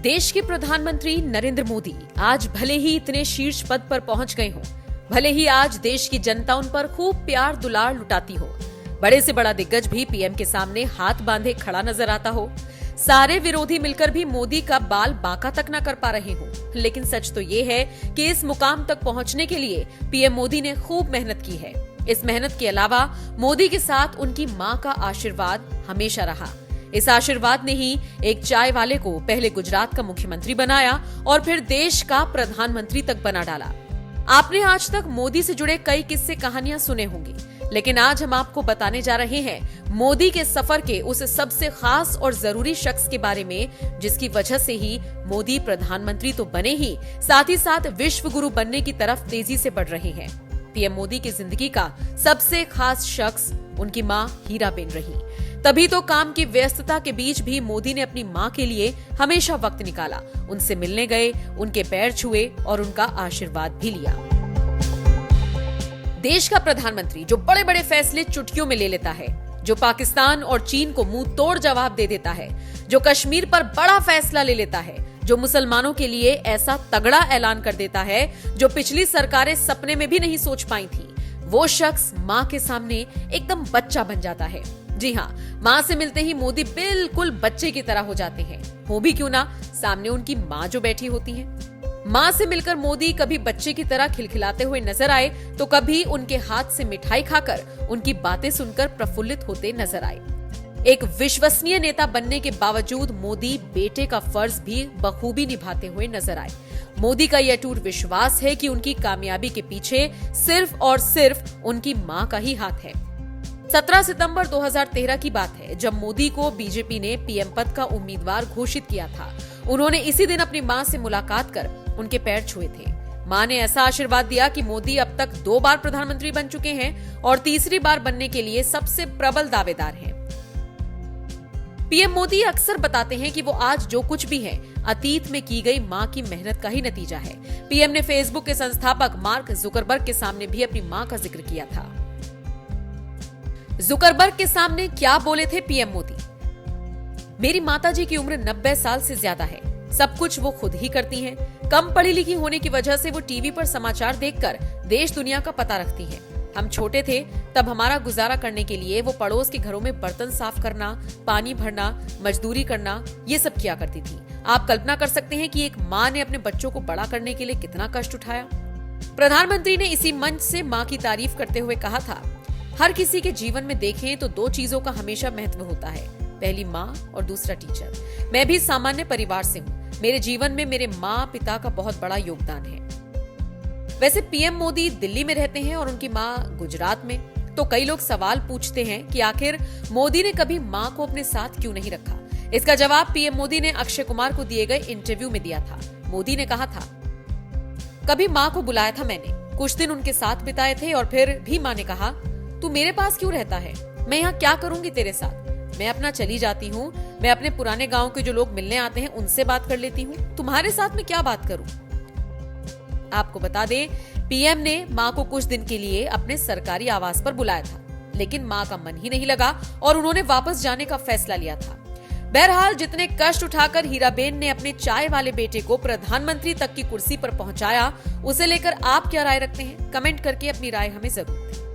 देश के प्रधानमंत्री नरेंद्र मोदी आज भले ही इतने शीर्ष पद पर पहुंच गए हों, भले ही आज देश की जनता उन पर खूब प्यार दुलार लुटाती हो, बड़े से बड़ा दिग्गज भी पीएम के सामने हाथ बांधे खड़ा नजर आता हो, सारे विरोधी मिलकर भी मोदी का बाल बांका तक न कर पा रहे हो, लेकिन सच तो ये है कि इस मुकाम तक पहुंचने के लिए पीएम मोदी ने खूब मेहनत की है। इस मेहनत के अलावा मोदी के साथ उनकी मां का आशीर्वाद हमेशा रहा। इस आशीर्वाद ने ही एक चाय वाले को पहले गुजरात का मुख्यमंत्री बनाया और फिर देश का प्रधानमंत्री तक बना डाला। आपने आज तक मोदी से जुड़े कई किस्से कहानियां सुने होंगी, लेकिन आज हम आपको बताने जा रहे हैं मोदी के सफर के उस सबसे खास और जरूरी शख्स के बारे में, जिसकी वजह से ही मोदी प्रधानमंत्री तो बने ही साथ विश्व गुरु बनने की तरफ तेजी से बढ़ रहे हैं। पीएम मोदी की जिंदगी का सबसे खास शख्स उनकी मां हीराबेन रही। तभी तो काम की व्यस्तता के बीच भी मोदी ने अपनी मां के लिए हमेशा वक्त निकाला, उनसे मिलने गए, उनके पैर छुए और उनका आशीर्वाद भी लिया। देश का प्रधानमंत्री जो बड़े बड़े फैसले चुटकियों में ले लेता है, जो पाकिस्तान और चीन को मुंह तोड़ जवाब दे देता है, जो कश्मीर पर बड़ा फैसला ले लेता है, जो मुसलमानों के लिए ऐसा तगड़ा ऐलान कर देता है जो पिछली सरकारें सपने में भी नहीं सोच पाई थी, वो शख्स मां के सामने एकदम बच्चा बन जाता है। जी हाँ, मां से मिलते ही मोदी बिल्कुल बच्चे की तरह हो जाते हैं। हो भी क्यों ना, सामने उनकी मां जो बैठी होती है। मां से मिलकर मोदी कभी बच्चे की तरह खिलखिलाते हुए नजर आए तो कभी उनके हाथ से मिठाई खाकर उनकी बातें सुनकर प्रफुल्लित होते नजर आए। एक विश्वसनीय नेता बनने के बावजूद मोदी बेटे का फर्ज भी बखूबी निभाते हुए नजर आए। मोदी का यह अटूट विश्वास है कि उनकी कामयाबी के पीछे सिर्फ और सिर्फ उनकी मां का ही हाथ है। 17 सितंबर 2013 की बात है, जब मोदी को बीजेपी ने पीएम पद का उम्मीदवार घोषित किया था। उन्होंने इसी दिन अपनी मां से मुलाकात कर उनके पैर छुए थे। मां ने ऐसा आशीर्वाद दिया कि मोदी अब तक 2 बार प्रधानमंत्री बन चुके हैं और तीसरी बार बनने के लिए सबसे प्रबल दावेदार हैं। पीएम मोदी अक्सर बताते हैं कि वो आज जो कुछ भी है, अतीत में की गई मां की मेहनत का ही नतीजा है। पीएम ने फेसबुक के संस्थापक मार्क जुकरबर्ग के सामने भी अपनी मां का जिक्र किया था। जुकरबर्ग के सामने क्या बोले थे पीएम मोदी? मेरी माताजी की उम्र 90 साल से ज्यादा है। सब कुछ वो खुद ही करती हैं। कम पढ़ी लिखी होने की वजह से वो टीवी पर समाचार देखकर देश दुनिया का पता रखती हैं। हम छोटे थे तब हमारा गुजारा करने के लिए वो पड़ोस के घरों में बर्तन साफ करना, पानी भरना, मजदूरी करना, ये सब किया करती थी। आप कल्पना कर सकते हैं कि एक माँ ने अपने बच्चों को बड़ा करने के लिए कितना कष्ट उठाया। प्रधानमंत्री ने इसी मंच से माँ की तारीफ करते हुए कहा था, हर किसी के जीवन में देखें तो 2 चीजों का हमेशा महत्व होता है, पहली माँ और दूसरा टीचर। मैं भी सामान्य परिवार से हूँ। मेरे जीवन में मेरे माँ पिता का बहुत बड़ा योगदान है। वैसे पीएम मोदी दिल्ली में रहते हैं और उनकी माँ गुजरात में, तो कई लोग सवाल पूछते हैं कि आखिर मोदी ने कभी माँ को अपने साथ क्यों नहीं रखा। इसका जवाब पीएम मोदी ने अक्षय कुमार को दिए गए इंटरव्यू में दिया था। मोदी ने कहा था, कभी माँ को बुलाया था मैंने, कुछ दिन उनके साथ बिताए थे और फिर भी माँ ने कहा, तू मेरे पास क्यों रहता है, मैं यहाँ क्या करूंगी तेरे साथ, मैं अपना चली जाती हूँ, मैं अपने पुराने गांव के जो लोग मिलने आते हैं उनसे बात कर लेती हूँ, तुम्हारे साथ में क्या बात करूं। आपको बता दें, पीएम ने मां को कुछ दिन के लिए अपने सरकारी आवास पर बुलाया था, लेकिन मां का मन ही नहीं लगा और उन्होंने वापस जाने का फैसला लिया था। बहरहाल, जितने कष्ट उठाकर हीराबेन ने अपने चाय वाले बेटे को प्रधानमंत्री तक की कुर्सी पर पहुंचाया, उसे लेकर आप क्या राय रखते हैं? कमेंट करके अपनी राय हमें जरूर दें।